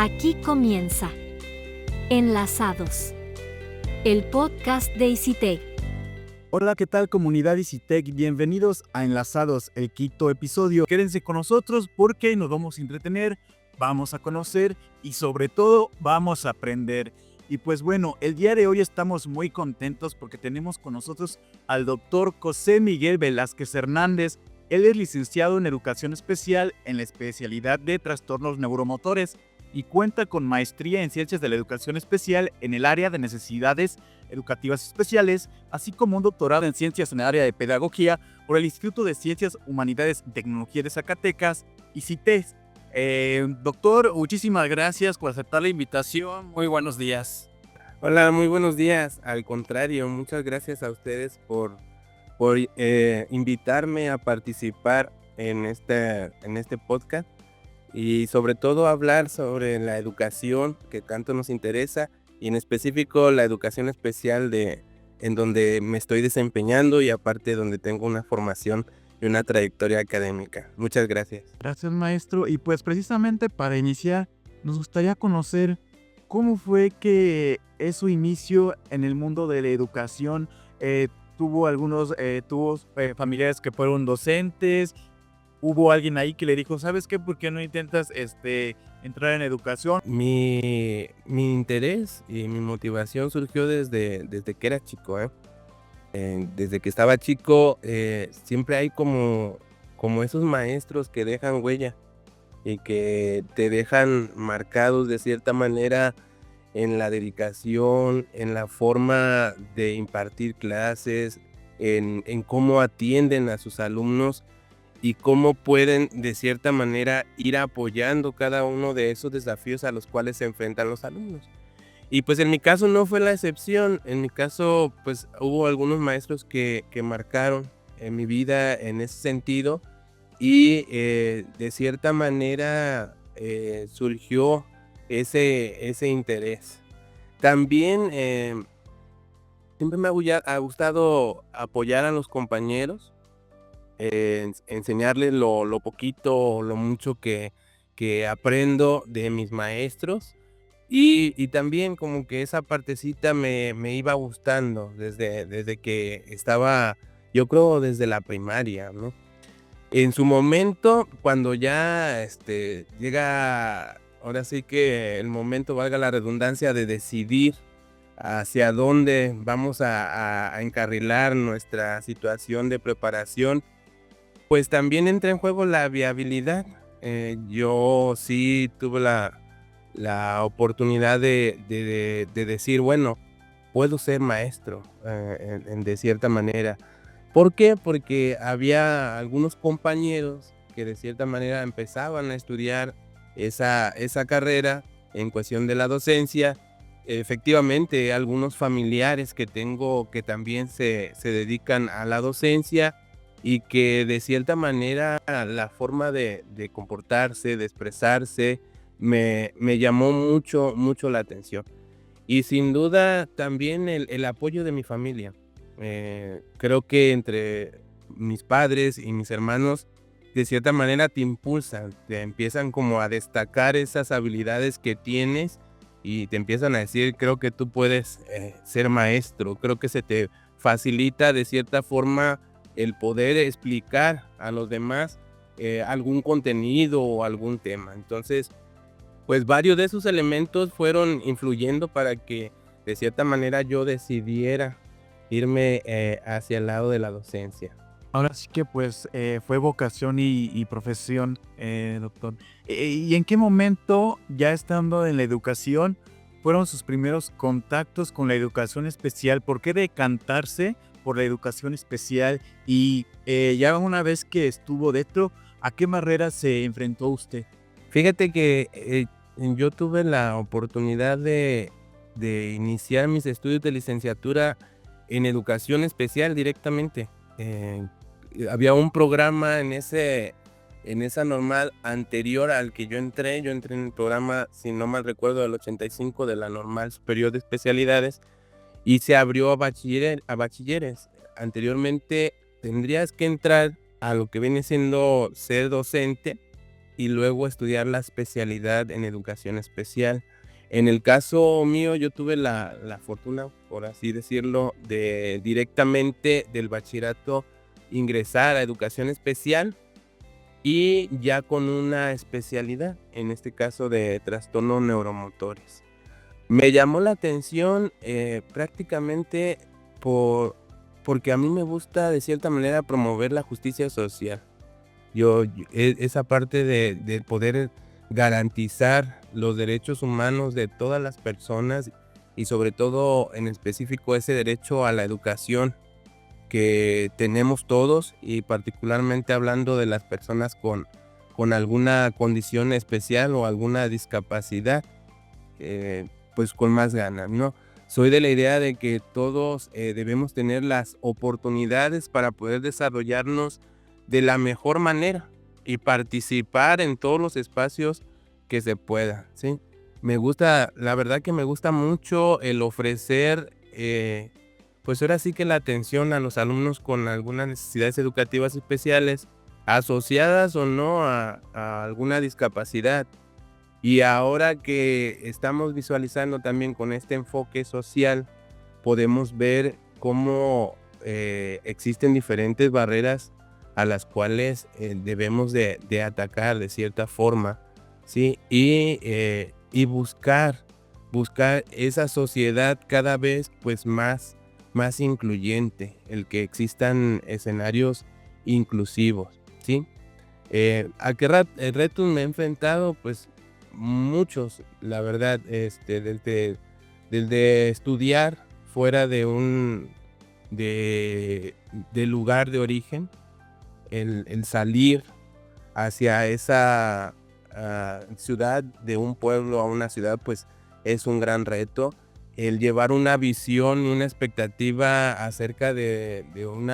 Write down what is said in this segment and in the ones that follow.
Aquí comienza Enlazados, el podcast de ICITEC. Hola, ¿qué tal comunidad ICITEC? Bienvenidos a Enlazados, el quinto episodio. Quédense con nosotros porque nos vamos a entretener, vamos a conocer y sobre todo vamos a aprender. Y pues bueno, el día de hoy estamos muy contentos porque tenemos con nosotros al doctor José Miguel Velázquez Hernández. Él es licenciado en Educación Especial en la especialidad de Trastornos Neuromotores y cuenta con maestría en Ciencias de la Educación Especial en el área de Necesidades Educativas Especiales, así como un doctorado en Ciencias en el área de Pedagogía por el Instituto de Ciencias, Humanidades y Tecnología de Zacatecas, ICITEC. Doctor, muchísimas gracias por aceptar la invitación. Muy buenos días. Hola, muy buenos días. Al contrario, muchas gracias a ustedes por invitarme a participar en este podcast y sobre todo hablar sobre la educación que tanto nos interesa y en específico la educación especial en donde me estoy desempeñando y aparte donde tengo una formación y una trayectoria académica. Muchas gracias. Gracias, maestro. Y pues precisamente para iniciar, nos gustaría conocer cómo fue que es su inicio en el mundo de la educación. Tuvo familiares que fueron docentes. ¿Hubo alguien ahí que le dijo, ¿sabes qué? ¿Por qué no intentas entrar en educación? Mi interés y mi motivación surgió desde que era chico, desde que estaba chico, siempre hay como esos maestros que dejan huella y que te dejan marcados de cierta manera en la dedicación, en la forma de impartir clases, en cómo atienden a sus alumnos y cómo pueden de cierta manera ir apoyando cada uno de esos desafíos a los cuales se enfrentan los alumnos. Y pues en mi caso no fue la excepción. En mi caso pues hubo algunos maestros que marcaron en mi vida en ese sentido y de cierta manera surgió ese interés. También siempre me ha gustado apoyar a los compañeros, enseñarles lo poquito o lo mucho que aprendo de mis maestros. Y también como que esa partecita me iba gustando desde que estaba, yo creo desde la primaria, ¿no? En su momento, cuando ya llega, ahora sí que el momento, valga la redundancia, de decidir hacia dónde vamos a encarrilar nuestra situación de preparación, pues también entra en juego la viabilidad. Yo sí tuve la oportunidad de decir, bueno, puedo ser maestro de cierta manera. ¿Por qué? Porque había algunos compañeros que de cierta manera empezaban a estudiar esa carrera en cuestión de la docencia. Efectivamente, algunos familiares que tengo que también se dedican a la docencia y que de cierta manera la forma de comportarse, de expresarse, me llamó mucho la atención. Y sin duda también el apoyo de mi familia. Creo que entre mis padres y mis hermanos de cierta manera te impulsan, te empiezan como a destacar esas habilidades que tienes y te empiezan a decir, creo que tú puedes ser maestro, creo que se te facilita de cierta forma el poder explicar a los demás algún contenido o algún tema. Entonces, pues varios de esos elementos fueron influyendo para que de cierta manera yo decidiera irme hacia el lado de la docencia. Ahora sí que pues fue vocación y profesión, doctor. ¿Y en qué momento, ya estando en la educación, fueron sus primeros contactos con la educación especial? ¿Por qué decantarse por la educación especial? Y ya una vez que estuvo dentro, ¿a qué barreras se enfrentó usted? Fíjate que yo tuve la oportunidad de iniciar mis estudios de licenciatura en educación especial directamente. Había un programa en esa normal anterior al que yo entré en el programa, si no mal recuerdo, del 85 de la normal superior de especialidades y se abrió a bachilleres. Anteriormente tendrías que entrar a lo que viene siendo ser docente y luego estudiar la especialidad en educación especial. En el caso mío, yo tuve la fortuna, por así decirlo, de directamente del bachillerato ingresar a educación especial y ya con una especialidad, en este caso de trastornos neuromotores. Me llamó la atención prácticamente porque a mí me gusta de cierta manera promover la justicia social. Esa parte de poder garantizar los derechos humanos de todas las personas y sobre todo en específico ese derecho a la educación que tenemos todos y particularmente hablando de las personas con alguna condición especial o alguna discapacidad, pues con más ganas, ¿no? Soy de la idea de que todos debemos tener las oportunidades para poder desarrollarnos de la mejor manera y participar en todos los espacios que se pueda, ¿sí? La verdad que me gusta mucho el ofrecer, pues ahora sí que la atención a los alumnos con algunas necesidades educativas especiales, asociadas o no a alguna discapacidad. Y ahora que estamos visualizando también con este enfoque social, podemos ver cómo existen diferentes barreras a las cuales debemos de atacar de cierta forma, ¿sí? Y buscar esa sociedad cada vez pues más incluyente, el que existan escenarios inclusivos, ¿sí? ¿A qué retos me he enfrentado? Pues muchos, la verdad, desde estudiar fuera del lugar de origen, el salir hacia esa ciudad, de un pueblo a una ciudad, pues es un gran reto. El llevar una visión, una expectativa acerca de un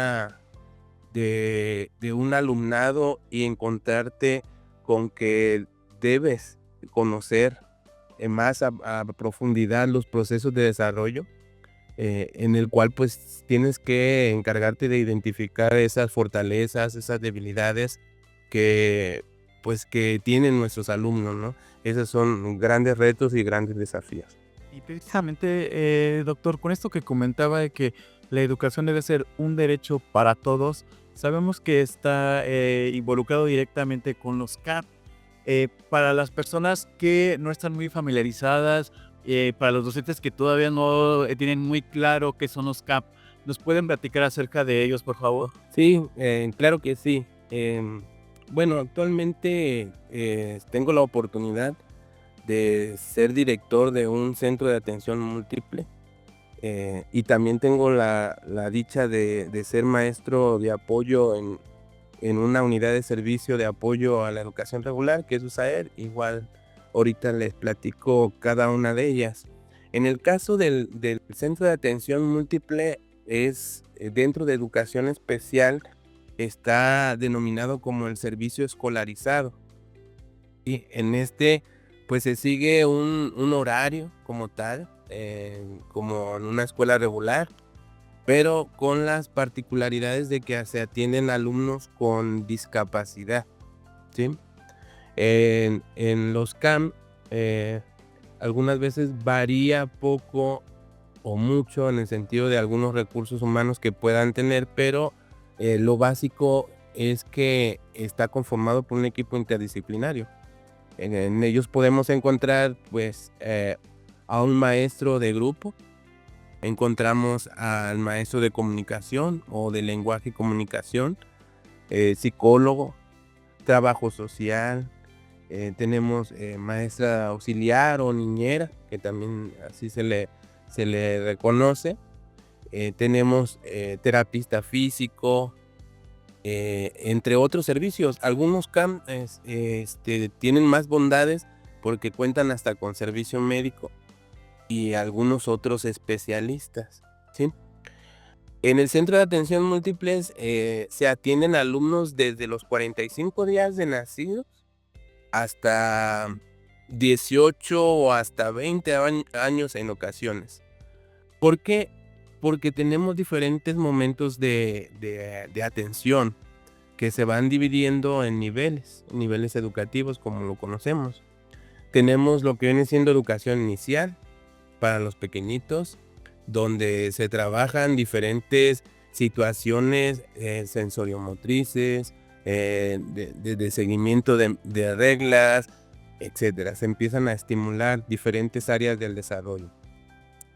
alumnado y encontrarte con que debes conocer más a profundidad los procesos de desarrollo, en el cual pues tienes que encargarte de identificar esas fortalezas, esas debilidades que tienen nuestros alumnos, ¿no? Esos son grandes retos y grandes desafíos. Y precisamente, doctor, con esto que comentaba de que la educación debe ser un derecho para todos, sabemos que está involucrado directamente con los CAP. Para las personas que no están muy familiarizadas, para los docentes que todavía no tienen muy claro qué son los CAP, ¿nos pueden platicar acerca de ellos, por favor? Sí, claro que sí. Bueno, actualmente tengo la oportunidad de ser director de un centro de atención múltiple y también tengo la dicha de ser maestro de apoyo en una unidad de servicio de apoyo a la educación regular, que es USAER. Igual ahorita les platico cada una de ellas. En el caso del centro de atención múltiple, es dentro de educación especial, está denominado como el servicio escolarizado. Y en este pues se sigue un horario como tal, como en una escuela regular, pero con las particularidades de que se atienden alumnos con discapacidad, ¿sí? En los CAM, algunas veces varía poco o mucho en el sentido de algunos recursos humanos que puedan tener, pero lo básico es que está conformado por un equipo interdisciplinario. En ellos podemos encontrar pues a un maestro de grupo, encontramos al maestro de comunicación o de lenguaje y comunicación, psicólogo, trabajo social, tenemos maestra auxiliar o niñera, que también así se le reconoce, tenemos terapista físico, entre otros servicios. Algunos CAM tienen más bondades porque cuentan hasta con servicio médico y algunos otros especialistas, ¿sí? En el centro de atención múltiples se atienden alumnos desde los 45 días de nacidos hasta 18 o hasta 20 años en ocasiones. ¿Por qué? Porque tenemos diferentes momentos de atención. que se van dividiendo en niveles educativos como lo conocemos. Tenemos lo que viene siendo educación inicial para los pequeñitos, donde se trabajan diferentes situaciones sensoriomotrices, de seguimiento de reglas, etcétera. Se empiezan a estimular diferentes áreas del desarrollo.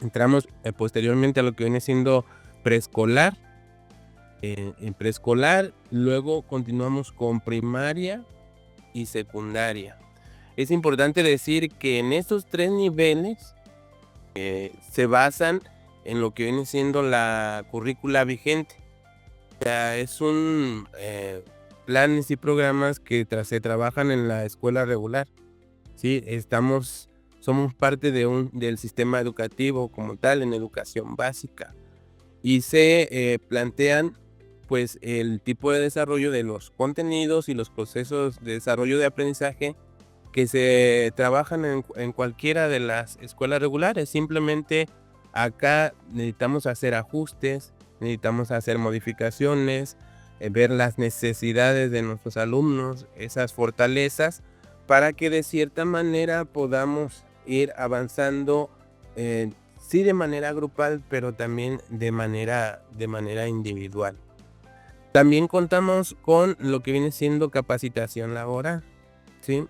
Entramos posteriormente a lo que viene siendo preescolar. En preescolar, luego continuamos con primaria y secundaria. Es importante decir que en estos 3 niveles se basan en lo que viene siendo la currícula vigente. O sea, es un planes y programas que se trabajan en la escuela regular. Sí, somos parte del sistema educativo como tal, en educación básica. Y se plantean pues el tipo de desarrollo de los contenidos y los procesos de desarrollo de aprendizaje que se trabajan en cualquiera de las escuelas regulares. Simplemente acá necesitamos hacer ajustes, necesitamos hacer modificaciones, ver las necesidades de nuestros alumnos, esas fortalezas, para que de cierta manera podamos ir avanzando, sí de manera grupal, pero también de manera individual. También contamos con lo que viene siendo capacitación laboral, ¿sí?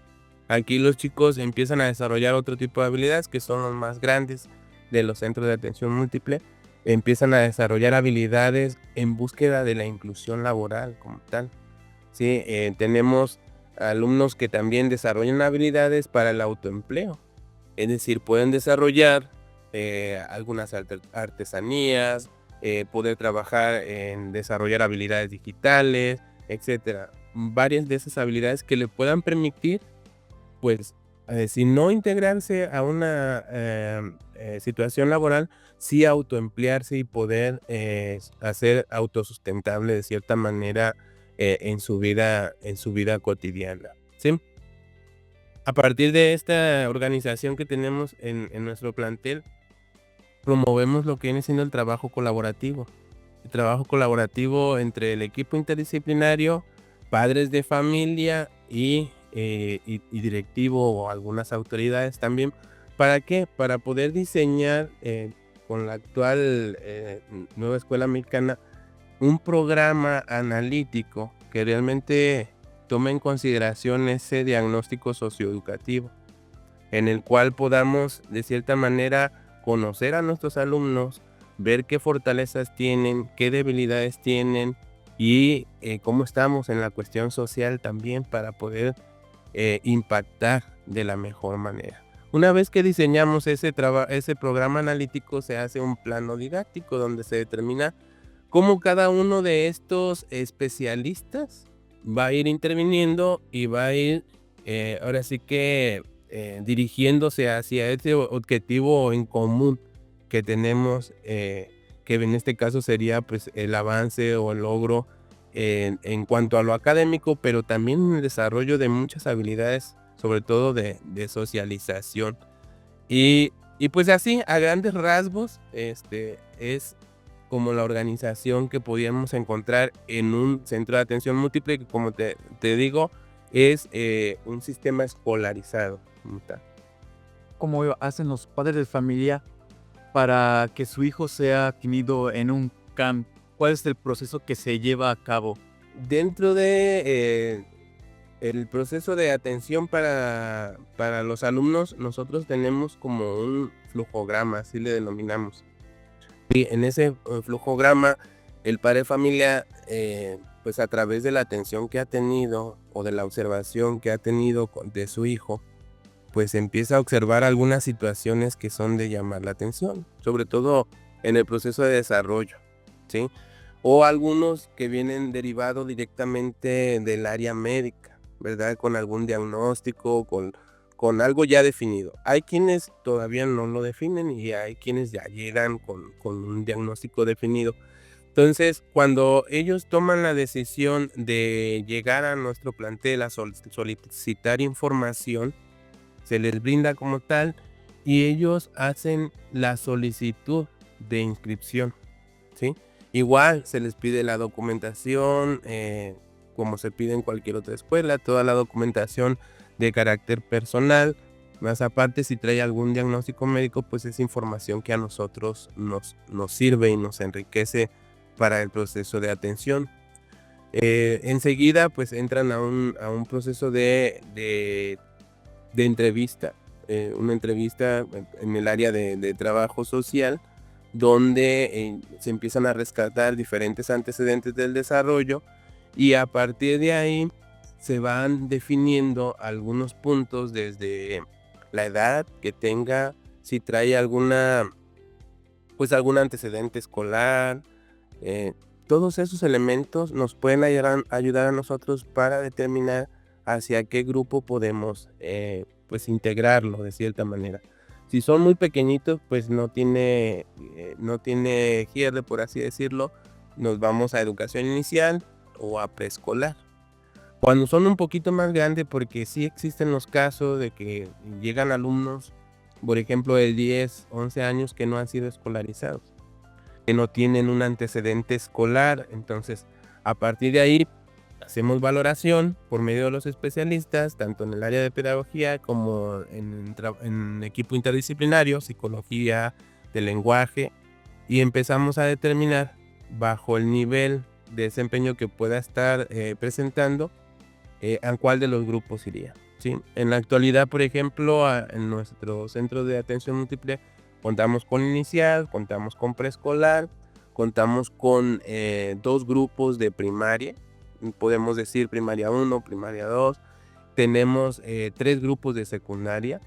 Aquí los chicos empiezan a desarrollar otro tipo de habilidades que son los más grandes de los centros de atención múltiple. Empiezan a desarrollar habilidades en búsqueda de la inclusión laboral como tal, ¿sí? Tenemos alumnos que también desarrollan habilidades para el autoempleo. Es decir, pueden desarrollar algunas artesanías, poder trabajar en desarrollar habilidades digitales, etcétera. Varias de esas habilidades que le puedan permitir, pues, si no integrarse a una situación laboral, sí autoemplearse y poder hacer autosustentable de cierta manera en su vida cotidiana, ¿sí? A partir de esta organización que tenemos en nuestro plantel, promovemos lo que viene siendo el trabajo colaborativo. El trabajo colaborativo entre el equipo interdisciplinario, padres de familia y directivo o algunas autoridades también. ¿Para qué? Para poder diseñar con la actual nueva escuela mexicana un programa analítico que realmente tome en consideración ese diagnóstico socioeducativo, en el cual podamos de cierta manera conocer a nuestros alumnos, ver qué fortalezas tienen, qué debilidades tienen y cómo estamos en la cuestión social también, para poder impactar de la mejor manera. Una vez que diseñamos ese programa analítico, se hace un plano didáctico donde se determina cómo cada uno de estos especialistas va a ir interviniendo y va a ir ahora sí que dirigiéndose hacia ese objetivo en común que tenemos, que en este caso sería pues el avance o el logro en cuanto a lo académico, pero también en el desarrollo de muchas habilidades, sobre todo de socialización. Y pues así, a grandes rasgos, es como la organización que podíamos encontrar en un centro de atención múltiple, que como te digo, es un sistema escolarizado. ¿Cómo hacen los padres de familia para que su hijo sea admitido en un camp? ¿Cuál es el proceso que se lleva a cabo? Dentro de el proceso de atención para los alumnos, nosotros tenemos como un flujograma, así le denominamos. Y en ese flujograma, el padre de familia, pues a través de la atención que ha tenido o de la observación que ha tenido de su hijo, pues empieza a observar algunas situaciones que son de llamar la atención, sobre todo en el proceso de desarrollo, ¿sí? O algunos que vienen derivados directamente del área médica, ¿verdad? Con algún diagnóstico, con algo ya definido. Hay quienes todavía no lo definen y hay quienes ya llegan con un diagnóstico definido. Entonces, cuando ellos toman la decisión de llegar a nuestro plantel a solicitar información, se les brinda como tal y ellos hacen la solicitud de inscripción, ¿sí? Igual se les pide la documentación como se pide en cualquier otra escuela, toda la documentación de carácter personal. Más aparte, si trae algún diagnóstico médico, pues es información que a nosotros nos sirve y nos enriquece para el proceso de atención. Enseguida, pues entran a un proceso de entrevista, una entrevista en el área de trabajo social, donde se empiezan a rescatar diferentes antecedentes del desarrollo y a partir de ahí se van definiendo algunos puntos desde la edad que tenga, si trae algún antecedente escolar. Todos esos elementos nos pueden ayudar a nosotros para determinar hacia qué grupo podemos pues integrarlo de cierta manera. Si son muy pequeñitos, pues no tiene pierde, por así decirlo, nos vamos a educación inicial o a preescolar. Cuando son un poquito más grandes, porque sí existen los casos de que llegan alumnos, por ejemplo, de 10, 11 años que no han sido escolarizados, que no tienen un antecedente escolar. Entonces, a partir de ahí, hacemos valoración por medio de los especialistas, tanto en el área de pedagogía como en equipo interdisciplinario, psicología, de lenguaje, y empezamos a determinar, bajo el nivel de desempeño que pueda estar presentando, a cuál de los grupos iría, ¿sí? En la actualidad, por ejemplo, en nuestro centro de atención múltiple, contamos con inicial, contamos con preescolar, contamos con 2 grupos de primaria, podemos decir primaria 1, primaria 2, tenemos 3 grupos de secundaria,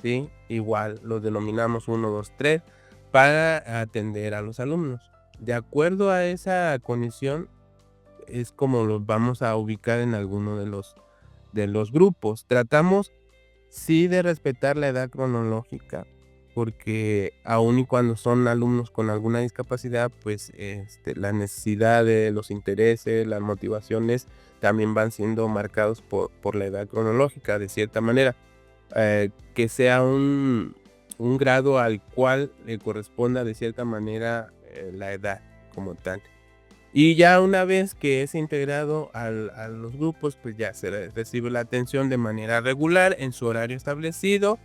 ¿sí? Igual los denominamos 1, 2, 3, para atender a los alumnos. De acuerdo a esa condición, es como los vamos a ubicar en alguno de los grupos. Tratamos sí de respetar la edad cronológica, porque aun y cuando son alumnos con alguna discapacidad, pues la necesidad de los intereses, las motivaciones también van siendo marcados por la edad cronológica de cierta manera, que sea un grado al cual le corresponda de cierta manera la edad como tal. Y ya una vez que es integrado a los grupos, pues ya se recibe la atención de manera regular en su horario establecido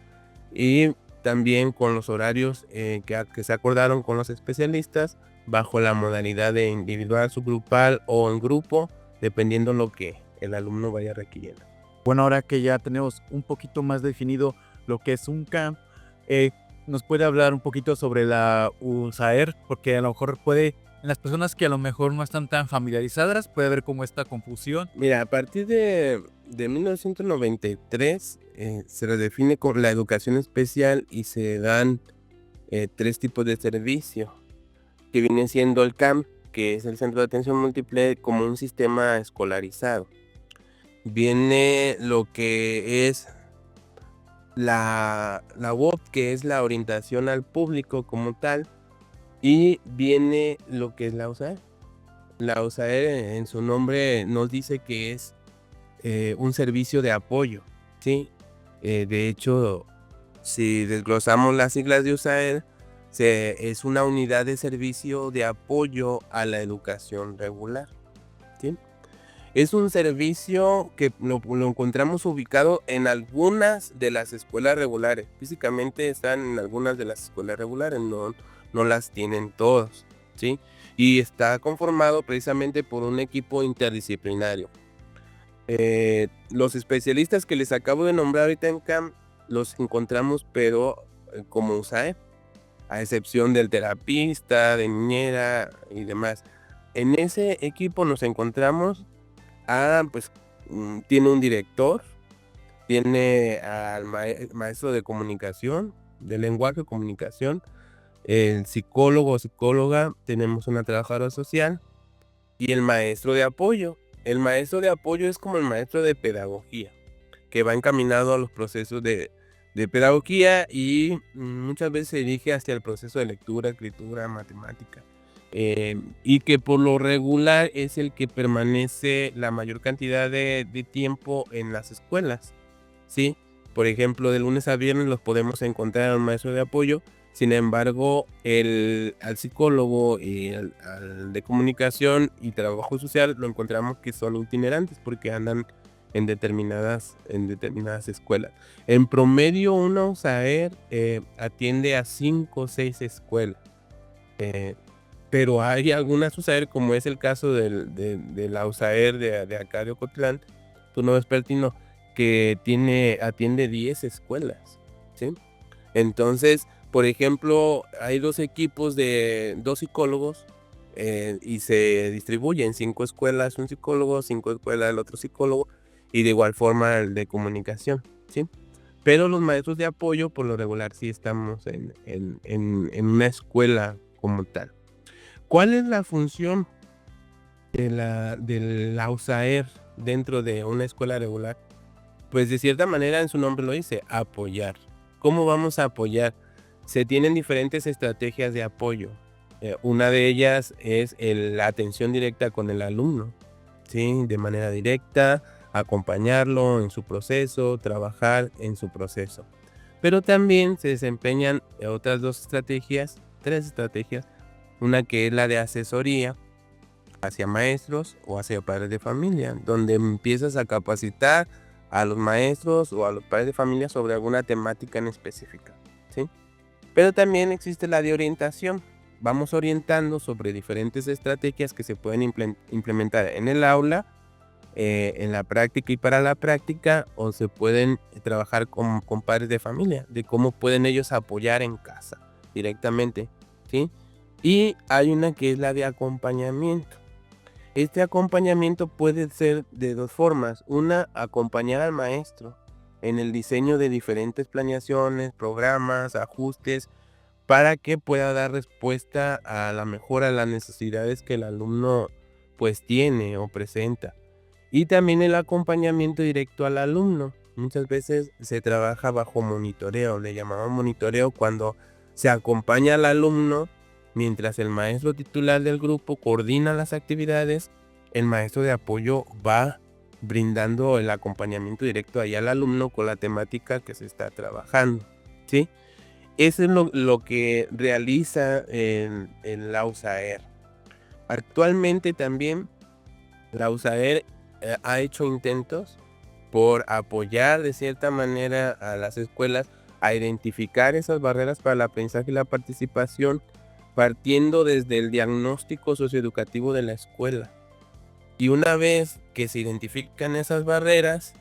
y también con los horarios que se acordaron con los especialistas, bajo la modalidad de individual, subgrupal o en grupo, dependiendo lo que el alumno vaya requiriendo. Bueno, ahora que ya tenemos un poquito más definido lo que es un CAM, ¿nos puede hablar un poquito sobre la USAER? Porque a lo mejor en las personas que a lo mejor no están tan familiarizadas, puede haber como esta confusión. Mira, a partir de 1993 se redefine con la educación especial y se dan 3 tipos de servicio, que viene siendo el CAM, que es el Centro de Atención Múltiple, como un sistema escolarizado. Viene lo que es la WOP, que es la orientación al público como tal, y viene lo que es la USAER. La USAER en su nombre nos dice que es un servicio de apoyo, ¿sí? De hecho, si desglosamos las siglas de USAER, es una unidad de servicio de apoyo a la educación regular, ¿sí? Es un servicio que lo encontramos ubicado en algunas de las escuelas regulares. Físicamente están en algunas de las escuelas regulares, no las tienen todos, ¿sí? Y está conformado precisamente por un equipo interdisciplinario. Los especialistas que les acabo de nombrar ahorita en CAM los encontramos, pero como USAER, a excepción del terapista, de niñera y demás. En ese equipo nos encontramos tiene un director, tiene al maestro de comunicación, de lenguaje, comunicación, el psicólogo o psicóloga, tenemos una trabajadora social y el maestro de apoyo. El maestro de apoyo es como el maestro de pedagogía, que va encaminado a los procesos de pedagogía y muchas veces se dirige hacia el proceso de lectura, escritura, matemática. Y que por lo regular es el que permanece la mayor cantidad de tiempo en las escuelas, ¿sí? Por ejemplo, de lunes a viernes los podemos encontrar al maestro de apoyo Sin embargo, al psicólogo y al de comunicación y trabajo social lo encontramos que son itinerantes porque andan en determinadas escuelas. En promedio, una USAER atiende a 5 o 6 escuelas. Pero hay algunas USAER, como es el caso de la USAER de acá de Ocotlán, Turno Vespertino, que atiende 10 escuelas, ¿sí? Entonces, por ejemplo, hay 2 equipos de 2 psicólogos y se distribuyen 5 escuelas un psicólogo, 5 escuelas el otro psicólogo y de igual forma el de comunicación, ¿sí? Pero los maestros de apoyo, por lo regular, sí estamos en una escuela como tal. ¿Cuál es la función de la USAER dentro de una escuela regular? Pues de cierta manera en su nombre lo dice, apoyar. ¿Cómo vamos a apoyar? Se tienen diferentes estrategias de apoyo. Una de ellas es la atención directa con el alumno, ¿sí? De manera directa, acompañarlo en su proceso, trabajar en su proceso. Pero también se desempeñan otras 3 estrategias. Una que es la de asesoría hacia maestros o hacia padres de familia, donde empiezas a capacitar a los maestros o a los padres de familia sobre alguna temática en específica, ¿sí? Pero también existe la de orientación. Vamos orientando sobre diferentes estrategias que se pueden implementar en el aula, en la práctica y para la práctica, o se pueden trabajar con padres de familia, de cómo pueden ellos apoyar en casa directamente, ¿sí? Y hay una que es la de acompañamiento. Este acompañamiento puede ser de 2 formas. Una, acompañar al maestro en el diseño de diferentes planeaciones, programas, ajustes, para que pueda dar respuesta a la mejora de las necesidades que el alumno pues tiene o presenta. Y también el acompañamiento directo al alumno. Muchas veces se trabaja bajo monitoreo, le llamamos monitoreo cuando se acompaña al alumno mientras el maestro titular del grupo coordina las actividades. El maestro de apoyo va brindando el acompañamiento directo ahí al alumno con la temática que se está trabajando, ¿sí? Eso es lo que realiza en la USAER. Actualmente también la USAER ha hecho intentos por apoyar de cierta manera a las escuelas a identificar esas barreras para el aprendizaje y la participación, partiendo desde el diagnóstico socioeducativo de la escuela. Y una vez que se identifican esas barreras,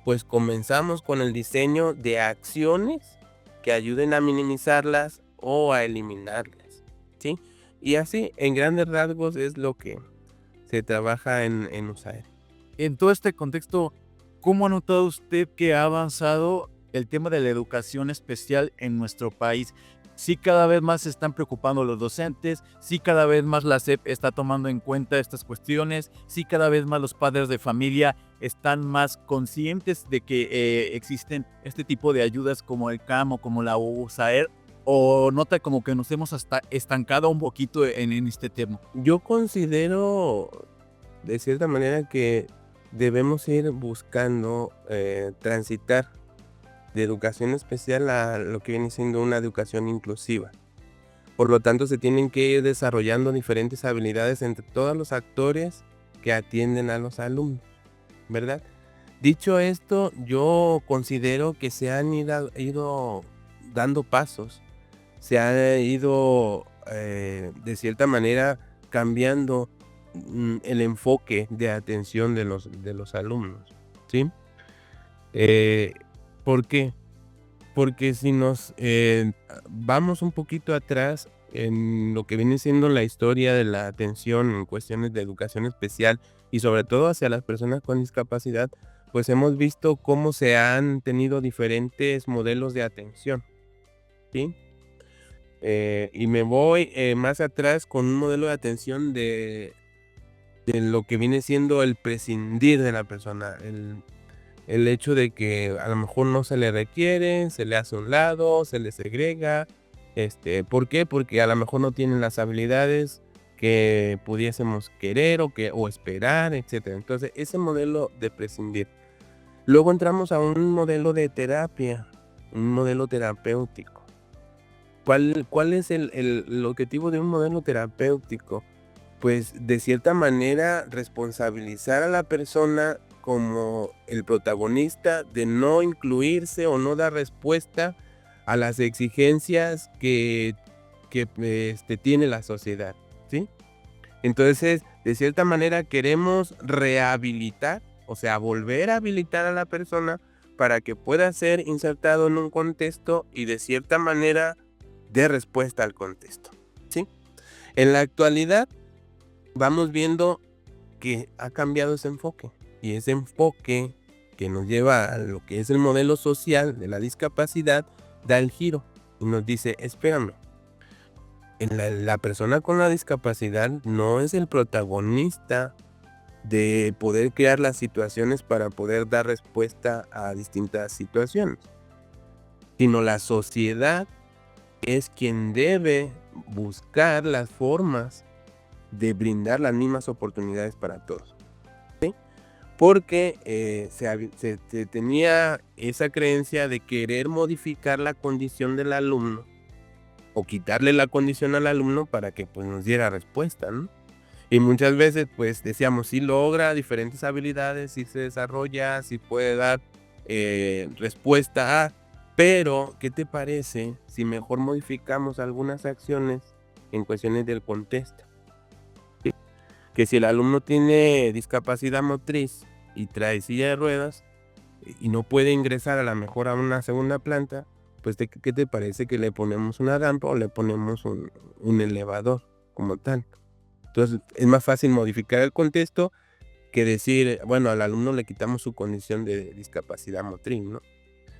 pues comenzamos con el diseño de acciones que ayuden a minimizarlas o a eliminarlas, ¿sí? Y así, en grandes rasgos, es lo que se trabaja en USAER. En todo este contexto, ¿cómo ha notado usted que ha avanzado el tema de la educación especial en nuestro país? Sí, cada vez más se están preocupando los docentes, sí, cada vez más la SEP está tomando en cuenta estas cuestiones, sí, cada vez más los padres de familia están más conscientes de que existen este tipo de ayudas como el CAM o como la USAER, o nota como que nos hemos hasta estancado un poquito en este tema. Yo considero de cierta manera que debemos ir buscando transitar de educación especial a lo que viene siendo una educación inclusiva. Por lo tanto, se tienen que ir desarrollando diferentes habilidades entre todos los actores que atienden a los alumnos, ¿verdad? Dicho esto, yo considero que se han ido dando pasos, se ha ido de cierta manera cambiando el enfoque de atención de los alumnos, ¿sí? ¿Por qué? Porque si nos vamos un poquito atrás en lo que viene siendo la historia de la atención en cuestiones de educación especial y sobre todo hacia las personas con discapacidad, pues hemos visto cómo se han tenido diferentes modelos de atención, ¿sí? Y me voy más atrás con un modelo de atención de lo que viene siendo el prescindir de la persona, el hecho de que a lo mejor no se le requiere, se le hace a un lado, se le segrega. ¿Por qué? Porque a lo mejor no tienen las habilidades que pudiésemos querer o esperar, etc. Entonces, ese modelo de prescindir. Luego entramos a un modelo de terapia, un modelo terapéutico. ¿Cuál es el objetivo de un modelo terapéutico? Pues de cierta manera responsabilizar a la persona como el protagonista de no incluirse o no dar respuesta a las exigencias que tiene la sociedad, ¿sí? Entonces, de cierta manera queremos rehabilitar, o sea, volver a habilitar a la persona para que pueda ser insertado en un contexto y de cierta manera dé respuesta al contexto, ¿sí? En la actualidad vamos viendo que ha cambiado ese enfoque, y ese enfoque que nos lleva a lo que es el modelo social de la discapacidad da el giro y nos dice, espérame, la persona con la discapacidad no es el protagonista de poder crear las situaciones para poder dar respuesta a distintas situaciones, sino la sociedad es quien debe buscar las formas de brindar las mismas oportunidades para todos, ¿sí? Porque se tenía esa creencia de querer modificar la condición del alumno o quitarle la condición al alumno para que pues nos diera respuesta, ¿no? Y muchas veces pues decíamos, sí logra diferentes habilidades, sí se desarrolla, sí puede dar respuesta a, pero ¿qué te parece si mejor modificamos algunas acciones en cuestiones del contexto? ¿Sí? Que si el alumno tiene discapacidad motriz y trae silla de ruedas y no puede ingresar a la mejor a una segunda planta, pues ¿qué te parece que le ponemos una rampa o le ponemos un elevador como tal? Entonces es más fácil modificar el contexto que decir, bueno, al alumno le quitamos su condición de discapacidad motriz, ¿no?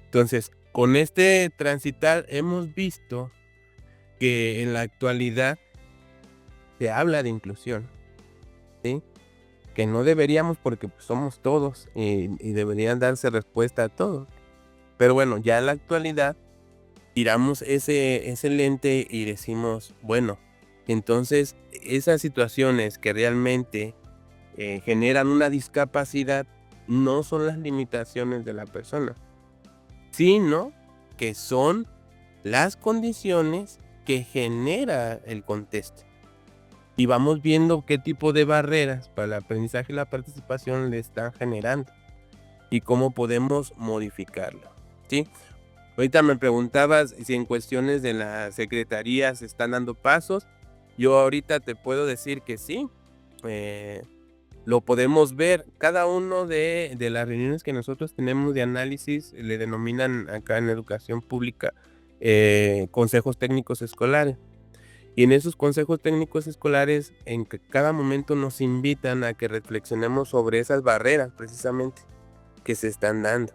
Entonces, con este transitar hemos visto que en la actualidad se habla de inclusión, ¿sí? Que no deberíamos porque pues, somos todos y deberían darse respuesta a todos. Pero bueno, ya en la actualidad tiramos ese lente y decimos, bueno, entonces esas situaciones que realmente generan una discapacidad no son las limitaciones de la persona, sino que son las condiciones que genera el contexto. Y vamos viendo qué tipo de barreras para el aprendizaje y la participación le están generando y cómo podemos modificarlo, ¿sí? Ahorita me preguntabas si en cuestiones de la secretaría se están dando pasos. Yo ahorita te puedo decir que sí. Lo podemos ver. Cada uno de las reuniones que nosotros tenemos de análisis le denominan acá en educación pública consejos técnicos escolares. Y en esos consejos técnicos escolares en que cada momento nos invitan a que reflexionemos sobre esas barreras precisamente que se están dando,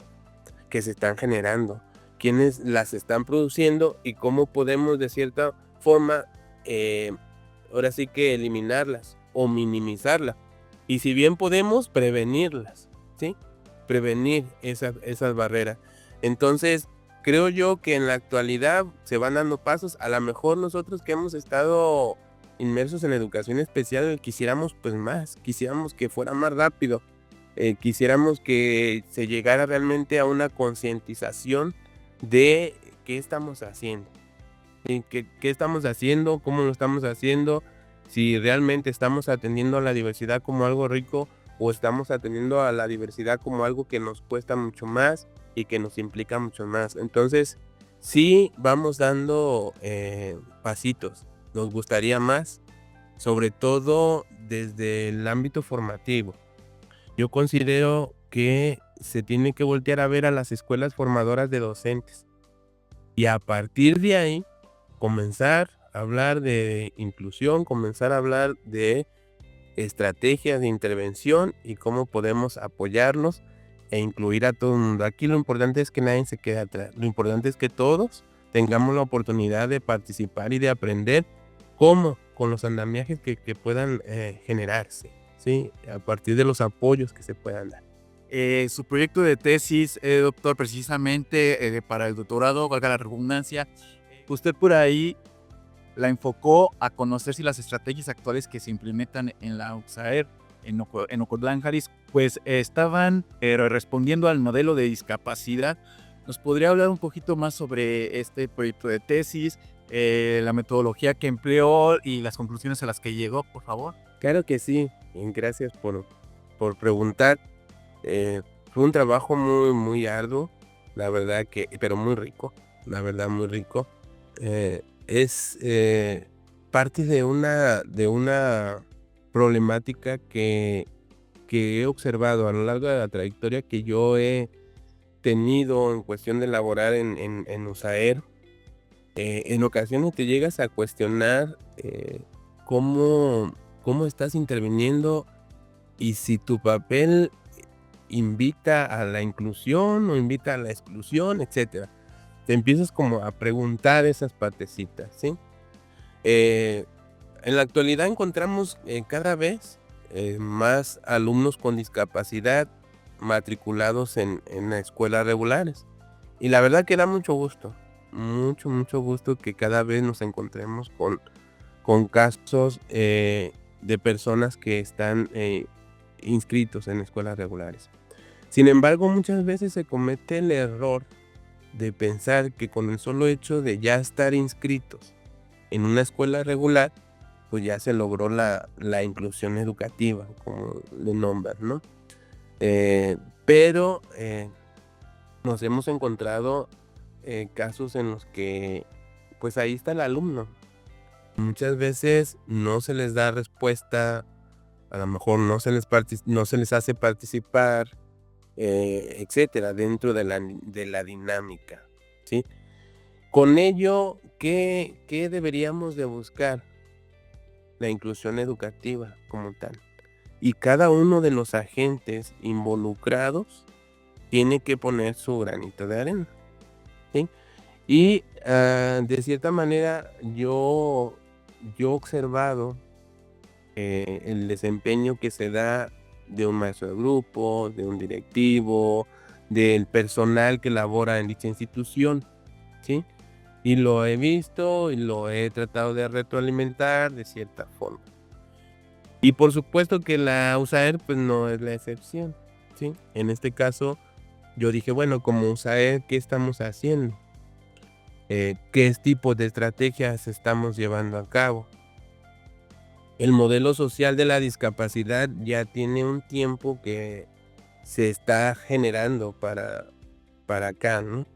que se están generando, quiénes las están produciendo y cómo podemos de cierta forma ahora sí que eliminarlas o minimizarlas. Y si bien podemos prevenirlas, ¿sí? Prevenir esas barreras. Entonces, creo yo que en la actualidad se van dando pasos. A lo mejor nosotros que hemos estado inmersos en educación especial quisiéramos pues más, quisiéramos que fuera más rápido, quisiéramos que se llegara realmente a una concientización de qué estamos haciendo, qué estamos haciendo, cómo lo estamos haciendo, si realmente estamos atendiendo a la diversidad como algo rico o estamos atendiendo a la diversidad como algo que nos cuesta mucho más y que nos implica mucho más. Entonces, sí vamos dando pasitos, nos gustaría más, sobre todo desde el ámbito formativo. Yo considero que se tiene que voltear a ver a las escuelas formadoras de docentes y a partir de ahí comenzar a hablar de inclusión, comenzar a hablar de estrategias de intervención y cómo podemos apoyarnos e incluir a todo el mundo. Aquí lo importante es que nadie se quede atrás, lo importante es que todos tengamos la oportunidad de participar y de aprender cómo con los andamiajes que puedan generarse, ¿sí? A partir de los apoyos que se puedan dar. Su proyecto de tesis, doctor, precisamente para el doctorado, valga la redundancia, usted por ahí la enfocó a conocer si las estrategias actuales que se implementan en la UXAER, en Ocotlán, Jalisco, pues estaban respondiendo al modelo de discapacidad. ¿Nos podría hablar un poquito más sobre este proyecto de tesis? la metodología que empleó y las conclusiones a las que llegó, por favor? Claro que sí, y gracias por preguntar. Fue un trabajo muy, muy arduo, la verdad que, pero muy rico, la verdad muy rico. Es parte de una problemática que he observado a lo largo de la trayectoria que yo he tenido en cuestión de laborar en USAER. En ocasiones te llegas a cuestionar cómo estás interviniendo y si tu papel invita a la inclusión o invita a la exclusión, etcétera. Te empiezas como a preguntar esas partecitas, ¿sí? En la actualidad encontramos cada vez más alumnos con discapacidad matriculados en escuelas regulares. Y la verdad que da mucho gusto, mucho gusto que cada vez nos encontremos con casos de personas que están inscritos en escuelas regulares. Sin embargo, muchas veces se comete el error de pensar que con el solo hecho de ya estar inscritos en una escuela regular, pues ya se logró la inclusión educativa, como le nombran, ¿no? Pero nos hemos encontrado casos en los que, pues ahí está el alumno. Muchas veces no se les da respuesta, a lo mejor no se les hace participar, etcétera, dentro de la dinámica, ¿sí? Con ello, ¿qué deberíamos de buscar? La inclusión educativa como tal. Y cada uno de los agentes involucrados tiene que poner su granito de arena, ¿sí? Y de cierta manera yo he observado el desempeño que se da de un maestro de grupo, de un directivo, del personal que labora en dicha institución, ¿sí? Y lo he visto y lo he tratado de retroalimentar de cierta forma. Y por supuesto que la USAER pues no es la excepción, ¿sí? En este caso yo dije, bueno, como USAER, ¿qué estamos haciendo? ¿Qué tipo de estrategias estamos llevando a cabo? El modelo social de la discapacidad ya tiene un tiempo que se está generando para acá, ¿no?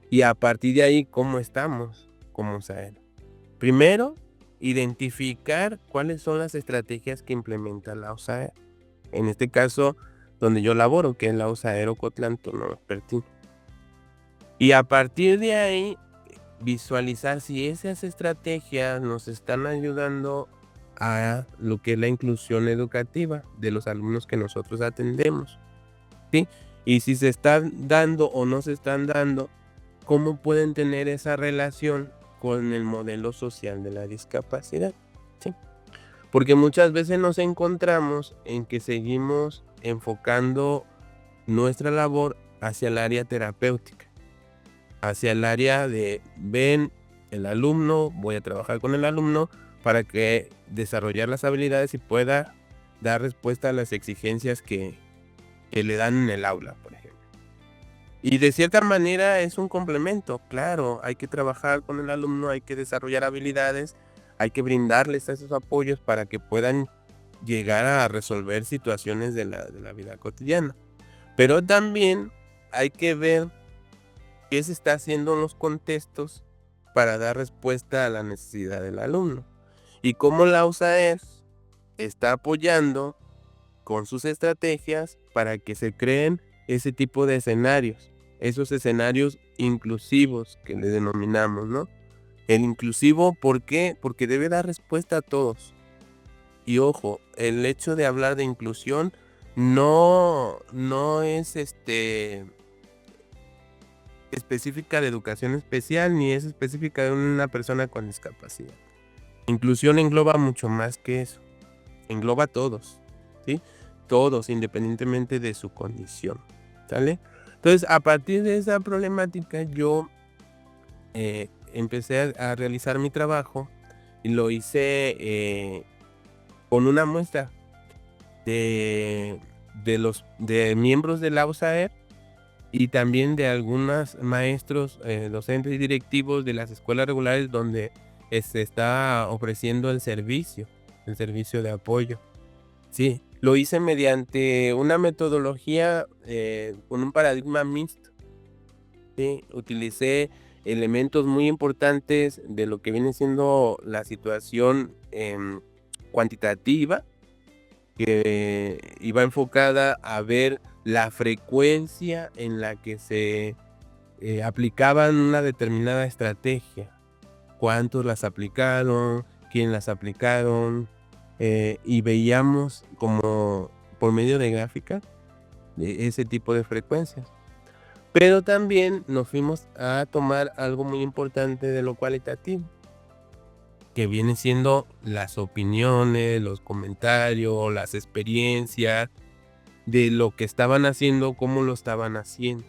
Y a partir de ahí, ¿cómo estamos como USAER? Primero, identificar cuáles son las estrategias que implementa la USAER. En este caso, donde yo laboro, que es la USAER Ocotlán, Tonalá-Pertín. Y a partir de ahí, visualizar si esas estrategias nos están ayudando a lo que es la inclusión educativa de los alumnos que nosotros atendemos, ¿sí? Y si se están dando o no se están dando, ¿cómo pueden tener esa relación con el modelo social de la discapacidad? ¿Sí? Porque muchas veces nos encontramos en que seguimos enfocando nuestra labor hacia el área terapéutica, hacia el área de ven el alumno, voy a trabajar con el alumno para que desarrollar las habilidades y pueda dar respuesta a las exigencias que le dan en el aula, por ejemplo. Y de cierta manera es un complemento, claro, hay que trabajar con el alumno, hay que desarrollar habilidades, hay que brindarles esos apoyos para que puedan llegar a resolver situaciones de la vida cotidiana. Pero también hay que ver qué se está haciendo en los contextos para dar respuesta a la necesidad del alumno. Y cómo la USAER está apoyando con sus estrategias para que se creen ese tipo de escenarios, esos escenarios inclusivos que le denominamos, ¿no? El inclusivo, ¿por qué? Porque debe dar respuesta a todos. Y ojo, el hecho de hablar de inclusión no es específica de educación especial ni es específica de una persona con discapacidad. Inclusión engloba mucho más que eso. Engloba a todos, ¿sí? Todos, independientemente de su condición, ¿sale? Entonces, a partir de esa problemática, yo empecé a realizar mi trabajo y lo hice con una muestra de miembros de la USAER y también de algunos maestros, docentes y directivos de las escuelas regulares donde se está ofreciendo el servicio de apoyo. Sí, lo hice mediante una metodología con un paradigma mixto. Sí, utilicé elementos muy importantes de lo que viene siendo la situación cuantitativa, que iba enfocada a ver la frecuencia en la que se aplicaban una determinada estrategia, cuántos las aplicaron, quién las aplicaron, y veíamos como por medio de gráficas ese tipo de frecuencias. Pero también nos fuimos a tomar algo muy importante de lo cualitativo, que viene siendo las opiniones, los comentarios, las experiencias de lo que estaban haciendo, cómo lo estaban haciendo,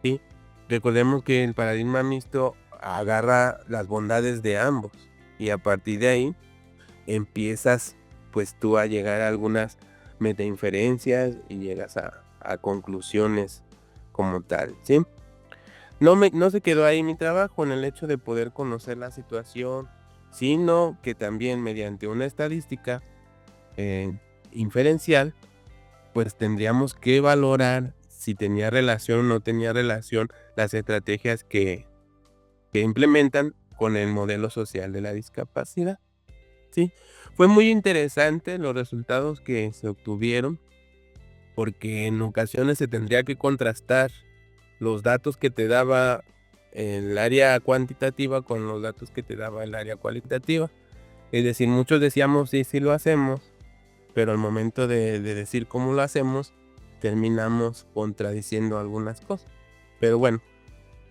¿sí? Recordemos que el paradigma mixto agarra las bondades de ambos y a partir de ahí empiezas pues tú a llegar a algunas metainferencias y llegas a conclusiones como tal, ¿sí? No se quedó ahí mi trabajo en el hecho de poder conocer la situación, sino que también mediante una estadística inferencial, pues tendríamos que valorar si tenía relación o no tenía relación las estrategias que implementan con el modelo social de la discapacidad, ¿sí? Fue muy interesante los resultados que se obtuvieron, porque en ocasiones se tendría que contrastar los datos que te daba el área cuantitativa con los datos que te daba el área cualitativa. Es decir, muchos decíamos sí lo hacemos, pero al momento de decir cómo lo hacemos, terminamos contradiciendo algunas cosas. Pero bueno,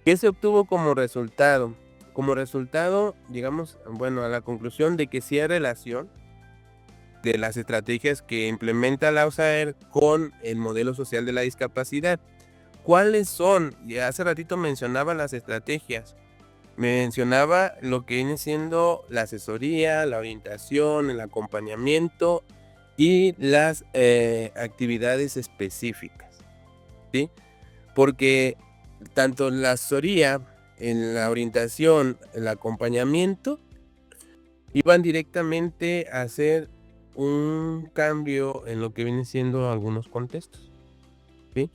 ¿qué se obtuvo como resultado? Como resultado, llegamos, a la conclusión de que sí hay relación de las estrategias que implementa la USAER con el modelo social de la discapacidad. ¿Cuáles son? Ya hace ratito mencionaba las estrategias. Mencionaba lo que viene siendo la asesoría, la orientación, el acompañamiento y las actividades específicas, ¿sí? Porque tanto la asesoría, en la orientación, el acompañamiento, iban directamente a hacer un cambio en lo que viene siendo algunos contextos, ¿sí?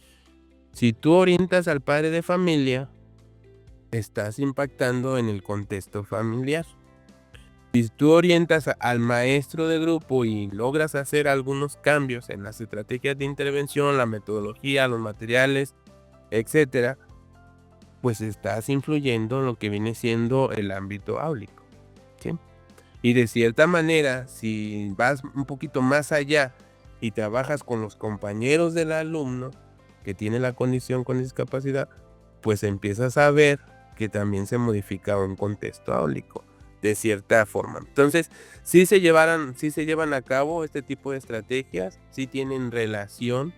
Si tú orientas al padre de familia, estás impactando en el contexto familiar. Si tú orientas al maestro de grupo y logras hacer algunos cambios en las estrategias de intervención, la metodología, los materiales, etcétera, pues estás influyendo en lo que viene siendo el ámbito áulico, ¿sí? Y de cierta manera, si vas un poquito más allá y trabajas con los compañeros del alumno que tiene la condición con discapacidad, pues empiezas a ver que también se modifica un contexto áulico de cierta forma. Entonces, sí se llevan a cabo este tipo de estrategias, sí tienen relación,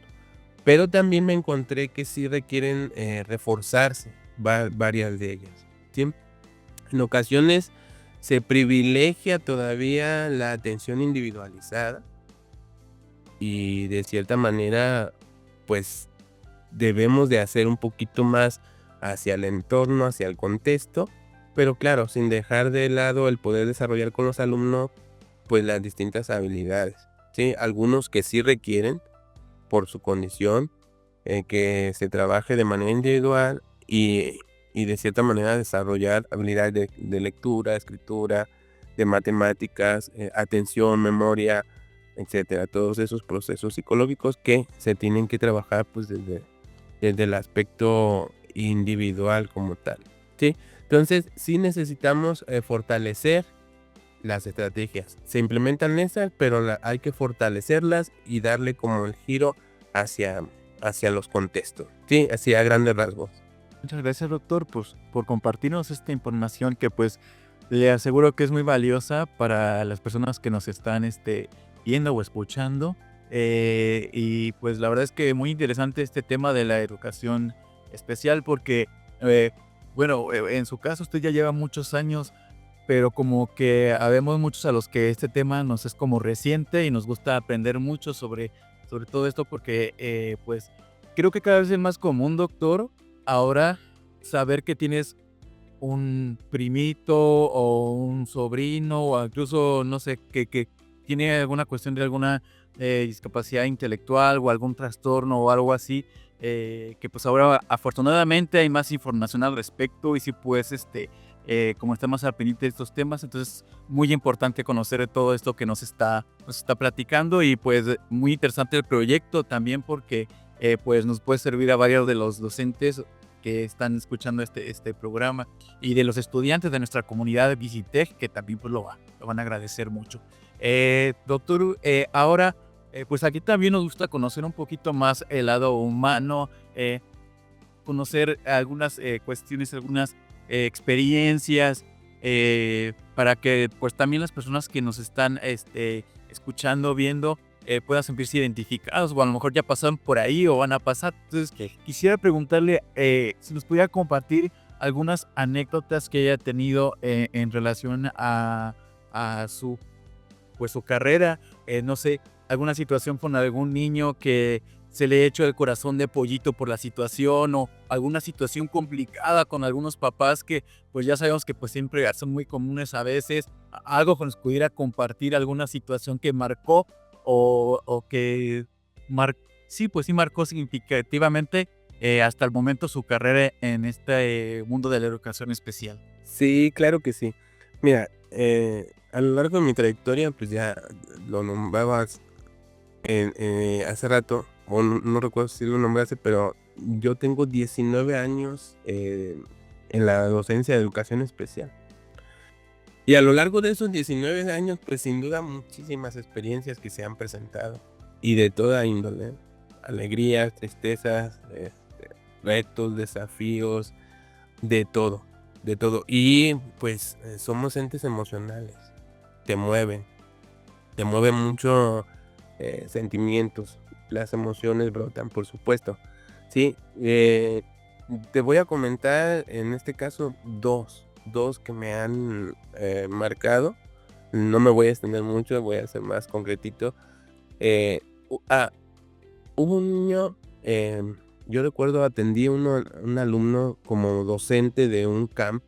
pero también me encontré que sí requieren reforzarse varias de ellas, ¿sí? En ocasiones se privilegia todavía la atención individualizada y de cierta manera, pues debemos de hacer un poquito más hacia el entorno, hacia el contexto, pero claro, sin dejar de lado el poder desarrollar con los alumnos pues las distintas habilidades, ¿sí? Algunos que sí requieren por su condición que se trabaje de manera individual y de cierta manera desarrollar habilidades de lectura, escritura, de matemáticas, atención, memoria, etcétera. Todos esos procesos psicológicos que se tienen que trabajar pues desde el aspecto individual como tal, ¿sí? Entonces sí necesitamos fortalecer las estrategias. Se implementan esas, pero hay que fortalecerlas y darle como el giro hacia los contextos, ¿sí? Hacia grandes rasgos. Muchas gracias, doctor, pues, por compartirnos esta información que pues le aseguro que es muy valiosa para las personas que nos están viendo o escuchando. Y pues la verdad es que muy interesante este tema de la educación especial porque, en su caso usted ya lleva muchos años, pero como que habemos muchos a los que este tema nos es como reciente y nos gusta aprender mucho sobre todo esto porque pues creo que cada vez es más común, doctor, ahora saber que tienes un primito o un sobrino o incluso, no sé, que tiene alguna cuestión de alguna discapacidad intelectual o algún trastorno o algo así, que pues ahora afortunadamente hay más información al respecto y sí pues como está más al pendiente de estos temas, entonces muy importante conocer todo esto que nos está platicando y pues muy interesante el proyecto también porque pues nos puede servir a varios de los docentes que están escuchando este programa y de los estudiantes de nuestra comunidad de Visitec que también pues lo van a agradecer mucho. Doctor, ahora pues aquí también nos gusta conocer un poquito más el lado humano, conocer algunas cuestiones, algunas experiencias, para que pues también las personas que nos están escuchando, viendo, puedan sentirse identificados o a lo mejor ya pasaron por ahí o van a pasar. Entonces quisiera preguntarle si nos pudiera compartir algunas anécdotas que haya tenido en relación a su carrera, no sé, alguna situación con algún niño que se le ha hecho el corazón de pollito por la situación o alguna situación complicada con algunos papás que pues ya sabemos que pues siempre son muy comunes a veces, algo que nos pudiera compartir, alguna situación que marcó o que sí, pues sí marcó significativamente hasta el momento su carrera en este mundo de la educación especial. Sí, claro que sí. Mira, a lo largo de mi trayectoria, pues ya lo nombrabas hace rato, o no recuerdo si lo nombraste, pero yo tengo 19 años en la docencia de educación especial. Y a lo largo de esos 19 años, pues sin duda muchísimas experiencias que se han presentado. Y de toda índole. Alegrías, tristezas, retos, desafíos, de todo, de todo. Y pues somos entes emocionales. Te mueven mucho sentimientos. Las emociones brotan, por supuesto. Sí, te voy a comentar en este caso dos que me han marcado. No me voy a extender mucho, voy a ser más concretito. Hubo un niño, yo recuerdo atendí un alumno como docente de un camp.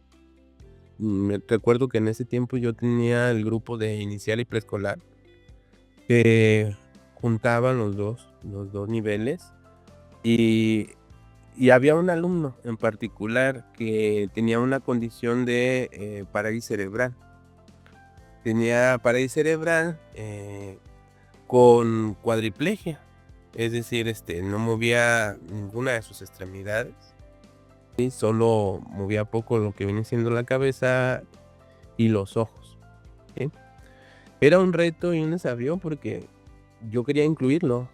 Recuerdo que en ese tiempo yo tenía el grupo de inicial y preescolar que juntaban los dos niveles y había un alumno en particular que tenía una condición de parálisis cerebral. Tenía parálisis cerebral con cuadriplegia, es decir, no movía ninguna de sus extremidades, ¿sí? Solo movía poco lo que viene siendo la cabeza y los ojos, ¿sí? Era un reto y un desafío porque yo quería incluirlo,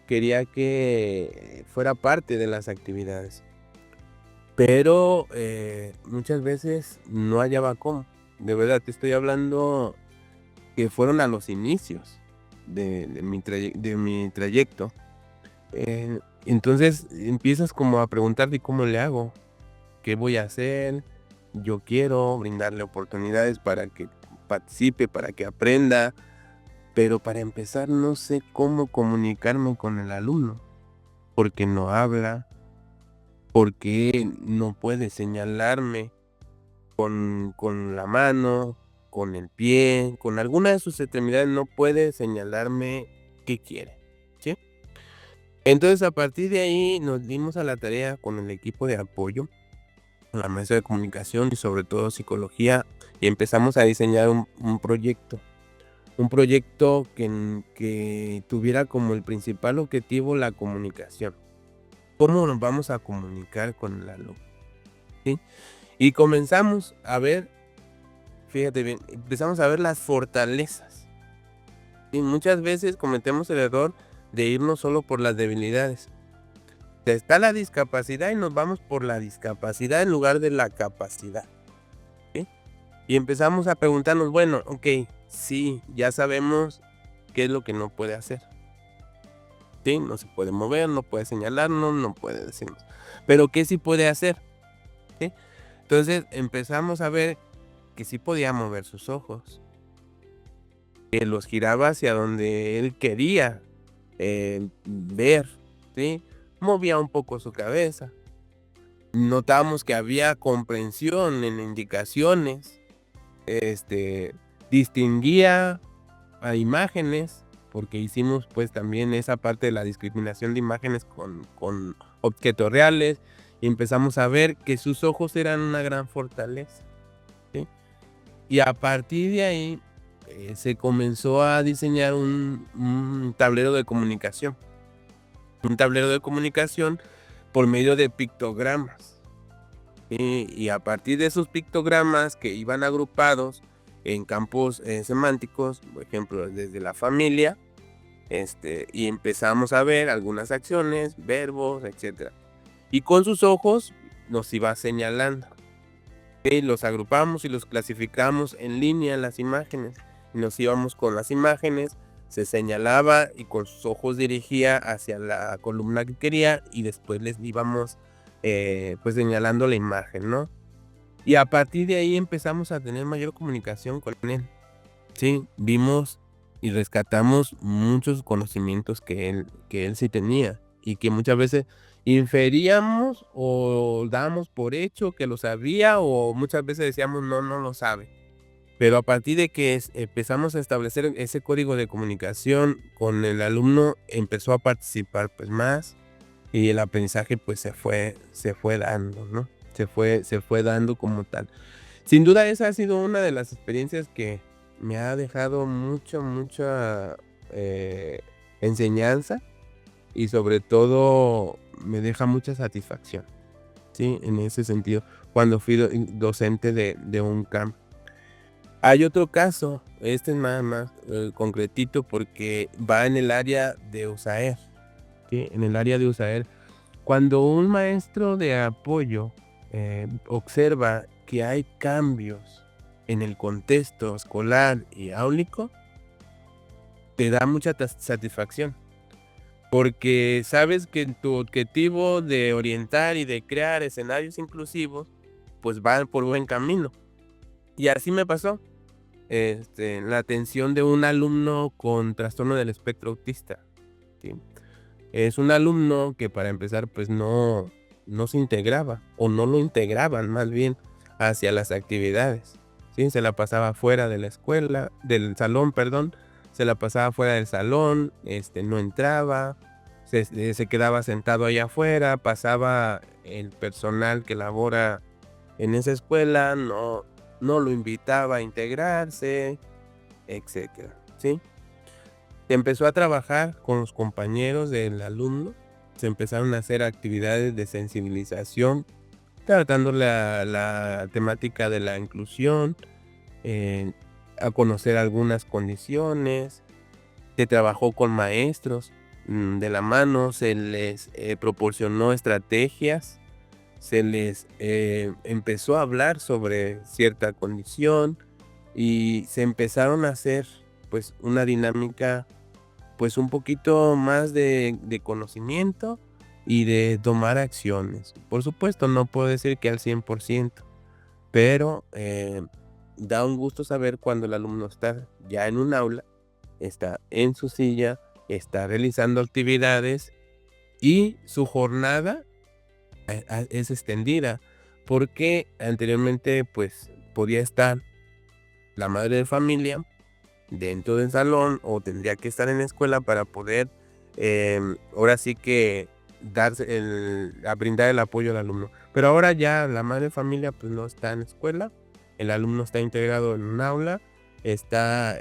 quería que fuera parte de las actividades, pero muchas veces no hallaba cómo. De verdad, te estoy hablando que fueron a los inicios de mi trayecto. Entonces empiezas como a preguntarte cómo le hago, qué voy a hacer. Yo quiero brindarle oportunidades para que participe, para que aprenda, pero para empezar no sé cómo comunicarme con el alumno, porque no habla, porque no puede señalarme con la mano, con el pie, con alguna de sus extremidades no puede señalarme qué quiere, ¿sí? Entonces a partir de ahí nos dimos a la tarea con el equipo de apoyo, con la maestra de comunicación y sobre todo psicología, y empezamos a diseñar un proyecto. Un proyecto que tuviera como el principal objetivo la comunicación. ¿Cómo nos vamos a comunicar con el alumno? ¿Sí? Y comenzamos a ver, fíjate bien, empezamos a ver las fortalezas. Y muchas veces cometemos el error de irnos solo por las debilidades. Está la discapacidad y nos vamos por la discapacidad en lugar de la capacidad, ¿sí? Y empezamos a preguntarnos, bueno, ok, sí, ya sabemos qué es lo que no puede hacer. Sí, no se puede mover, no puede señalarnos, no puede decirnos. Pero ¿qué sí puede hacer? ¿Sí? Entonces empezamos a ver que sí podía mover sus ojos, que los giraba hacia donde él quería ver, ¿sí? movía un poco su cabeza. Notábamos que había comprensión en indicaciones, distinguía a imágenes, porque hicimos pues también esa parte de la discriminación de imágenes con objetos reales, y empezamos a ver que sus ojos eran una gran fortaleza, ¿sí? Y a partir de ahí se comenzó a diseñar un tablero de comunicación. Un tablero de comunicación por medio de pictogramas. Y a partir de esos pictogramas que iban agrupados en campos semánticos, por ejemplo, desde la familia, y empezamos a ver algunas acciones, verbos, etc. Y con sus ojos nos iba señalando. Los agrupamos y los clasificamos en línea las imágenes. Y nos íbamos con las imágenes, se señalaba y con sus ojos dirigía hacia la columna que quería y después les íbamos pues señalando la imagen, ¿no? Y a partir de ahí empezamos a tener mayor comunicación con él. Sí, vimos y rescatamos muchos conocimientos que él sí tenía y que muchas veces inferíamos o dábamos por hecho que lo sabía, o muchas veces decíamos no lo sabe. Pero a partir de que empezamos a establecer ese código de comunicación con el alumno, empezó a participar pues más, y el aprendizaje pues se fue dando, ¿no? Se fue dando como tal. Sin duda esa ha sido una de las experiencias que me ha dejado mucha enseñanza, y sobre todo me deja mucha satisfacción, ¿sí? En ese sentido, cuando fui docente de un camp. Hay otro caso, este es más concretito porque va en el área de USAER, ¿sí? En el área de USAER, cuando un maestro de apoyo observa que hay cambios en el contexto escolar y áulico, te da mucha satisfacción, porque sabes que tu objetivo de orientar y de crear escenarios inclusivos pues va por buen camino. Y así me pasó. La atención de un alumno con trastorno del espectro autista, ¿sí? Es un alumno que, para empezar, pues no se integraba, o no lo integraban más bien hacia las actividades, ¿sí? Se la pasaba fuera de la escuela, del salón, perdón, se la pasaba fuera del salón, no entraba, se quedaba sentado allá afuera, pasaba el personal que labora en esa escuela, no lo invitaba a integrarse, etcétera, ¿sí? Se empezó a trabajar con los compañeros del alumno, se empezaron a hacer actividades de sensibilización, tratando la temática de la inclusión, a conocer algunas condiciones. Se trabajó con maestros de la mano, se les proporcionó estrategias, se les empezó a hablar sobre cierta condición, y se empezaron a hacer pues una dinámica pues un poquito más de conocimiento y de tomar acciones. Por supuesto, no puedo decir que al 100%, pero da un gusto saber cuando el alumno está ya en un aula, está en su silla, está realizando actividades y su jornada es extendida, porque anteriormente pues podía estar la madre de familia dentro del salón, o tendría que estar en la escuela para poder ahora sí que a brindar el apoyo al alumno. Pero ahora ya la madre de familia pues no está en la escuela, el alumno está integrado en un aula, está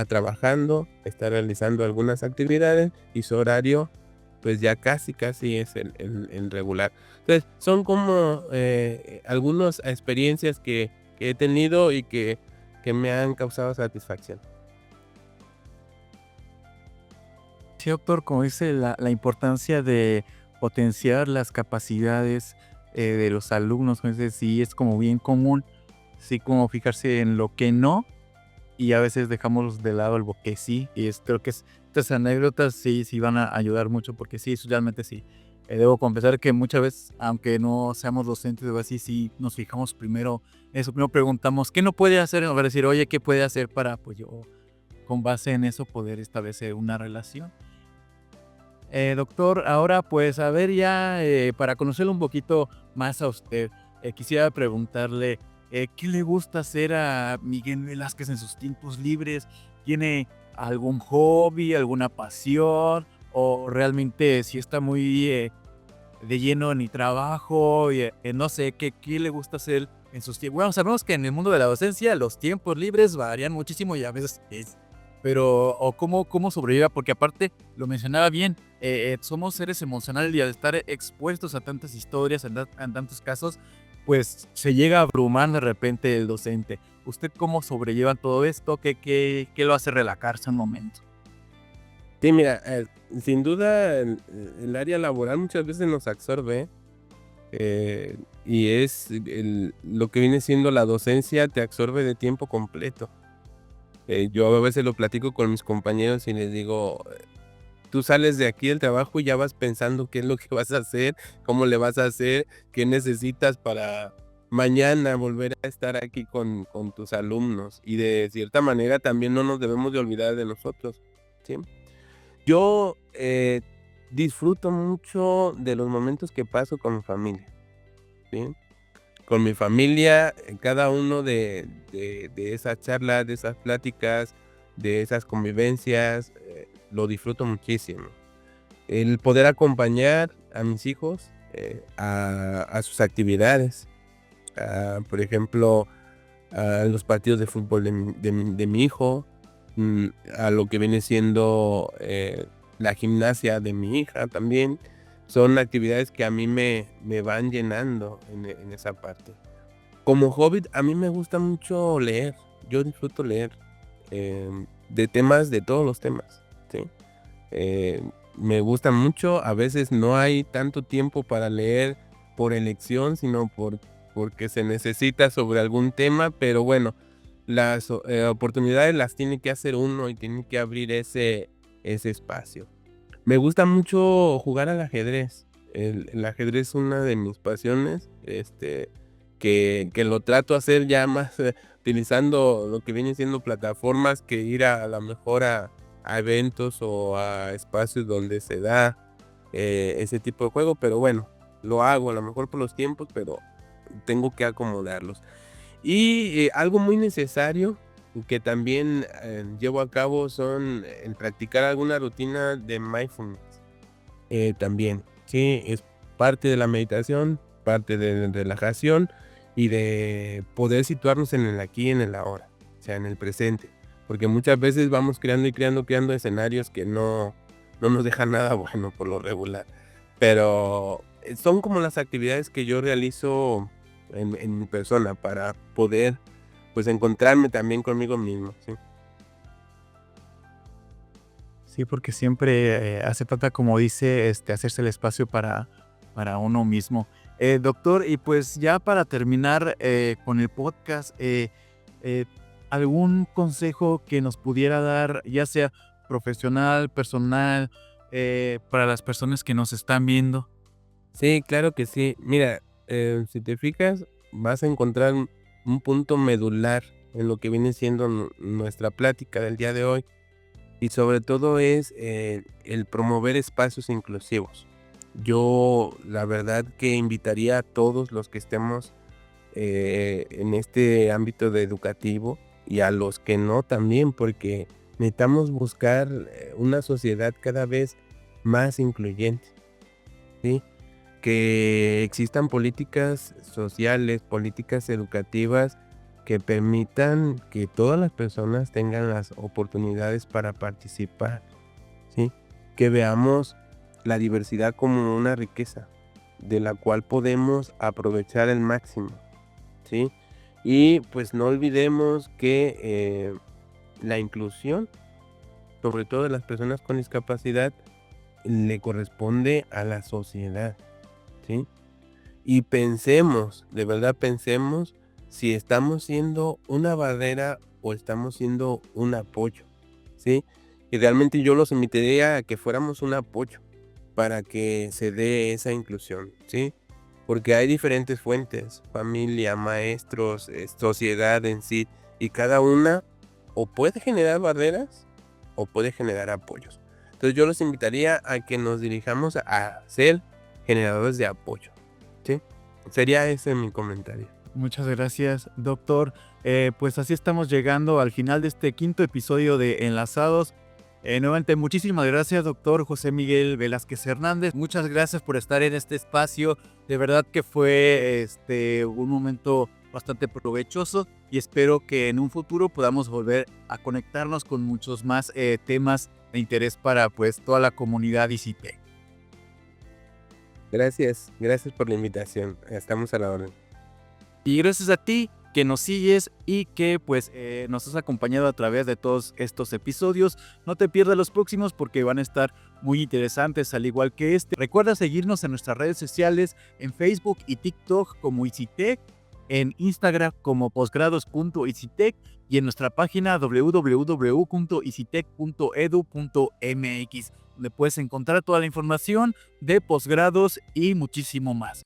trabajando, está realizando algunas actividades, y su horario pues ya casi es el regular. Entonces son como algunas experiencias que he tenido y que me han causado satisfacción. Sí, doctor, como dice, la importancia de potenciar las capacidades de los alumnos, entonces sí es como bien común, sí, como fijarse en lo que no, y a veces dejamos de lado lo que sí, y creo que estas anécdotas sí van a ayudar mucho, porque sí, realmente sí. Debo confesar que muchas veces, aunque no seamos docentes o así, sí nos fijamos primero eso, primero preguntamos, ¿qué no puede hacer? O decir, oye, ¿qué puede hacer para, pues yo, con base en eso, poder establecer una relación? Doctor, ahora pues a ver ya, para conocerlo un poquito más a usted, quisiera preguntarle, ¿qué le gusta hacer a Miguel Velázquez en sus tiempos libres? ¿Tiene algún hobby, alguna pasión? ¿O realmente si está muy de lleno en el trabajo? Y, no sé, ¿qué le gusta hacer en sus tiempos? Bueno, sabemos que en el mundo de la docencia los tiempos libres varían muchísimo y a veces pero, o cómo sobrelleva, porque aparte, lo mencionaba bien, somos seres emocionales y al estar expuestos a tantas historias, en tantos casos, pues se llega a abrumar de repente el docente. ¿Usted cómo sobrelleva todo esto? ¿Qué lo hace relajarse un momento? Sí, mira, sin duda el área laboral muchas veces nos absorbe, y es lo que viene siendo la docencia, te absorbe de tiempo completo. Yo a veces lo platico con mis compañeros y les digo, tú sales de aquí del trabajo y ya vas pensando qué es lo que vas a hacer, cómo le vas a hacer, qué necesitas para mañana volver a estar aquí con tus alumnos. Y de cierta manera también no nos debemos de olvidar de nosotros, ¿sí? Yo disfruto mucho de los momentos que paso con mi familia, ¿sí? Con mi familia, en cada uno de esas charlas, de esas pláticas, de esas convivencias, lo disfruto muchísimo. El poder acompañar a mis hijos a sus actividades, por ejemplo, a los partidos de fútbol de mi hijo, a lo que viene siendo la gimnasia de mi hija también. Son actividades que a mí me van llenando en esa parte. Como hobby, a mí me gusta mucho leer. Yo disfruto leer de temas, de todos los temas, ¿sí? Me gusta mucho. A veces no hay tanto tiempo para leer por elección, sino porque se necesita sobre algún tema, pero bueno, las oportunidades las tiene que hacer uno y tiene que abrir ese espacio. Me gusta mucho jugar al ajedrez. El ajedrez es una de mis pasiones, que lo trato de hacer ya más utilizando lo que vienen siendo plataformas que ir a lo mejor a eventos o a espacios donde se da ese tipo de juego, pero bueno, lo hago a lo mejor por los tiempos, pero tengo que acomodarlos. Y algo muy necesario que también llevo a cabo son el practicar alguna rutina de mindfulness. También, sí, es parte de la meditación, parte de la relajación y de poder situarnos en el aquí y en el ahora, o sea, en el presente. Porque muchas veces vamos creando y creando escenarios que no nos dejan nada bueno por lo regular. Pero son como las actividades que yo realizo en mi persona para poder, pues, encontrarme también conmigo mismo, ¿sí? Sí, porque siempre hace falta, como dice, hacerse el espacio para uno mismo. Doctor, y pues ya para terminar con el podcast, eh, ¿algún consejo que nos pudiera dar, ya sea profesional, personal, para las personas que nos están viendo? Sí, claro que sí. Mira, si te fijas, vas a encontrar un punto medular en lo que viene siendo nuestra plática del día de hoy. Y sobre todo es el promover espacios inclusivos. Yo la verdad que invitaría a todos los que estemos en este ámbito de educativo y a los que no también, porque necesitamos buscar una sociedad cada vez más incluyente, ¿sí? Que existan políticas sociales, políticas educativas que permitan que todas las personas tengan las oportunidades para participar, ¿sí? Que veamos la diversidad como una riqueza de la cual podemos aprovechar el máximo, ¿sí? Y pues no olvidemos que la inclusión, sobre todo de las personas con discapacidad, le corresponde a la sociedad, ¿sí? Y pensemos, de verdad pensemos si estamos siendo una barrera o estamos siendo un apoyo, ¿sí? Y realmente yo los invitaría a que fuéramos un apoyo para que se dé esa inclusión, ¿sí? Porque hay diferentes fuentes, familia, maestros, sociedad en sí, y cada una o puede generar barreras o puede generar apoyos. Entonces yo los invitaría a que nos dirijamos a ser generadores de apoyo, ¿sí? Sería ese mi comentario. Muchas gracias, doctor. Pues así estamos llegando al final de este 5º episodio de Enlazados. Nuevamente, muchísimas gracias, doctor José Miguel Velázquez Hernández. Muchas gracias por estar en este espacio. De verdad que fue un momento bastante provechoso y espero que en un futuro podamos volver a conectarnos con muchos más temas de interés para pues toda la comunidad ICITEC. Gracias por la invitación. Estamos a la orden. Y gracias a ti que nos sigues y que pues nos has acompañado a través de todos estos episodios. No te pierdas los próximos porque van a estar muy interesantes al igual que este. Recuerda seguirnos en nuestras redes sociales en Facebook y TikTok como ICITEC, en Instagram como posgrados.icitec y en nuestra página www.icitec.edu.mx, donde puedes encontrar toda la información de posgrados y muchísimo más.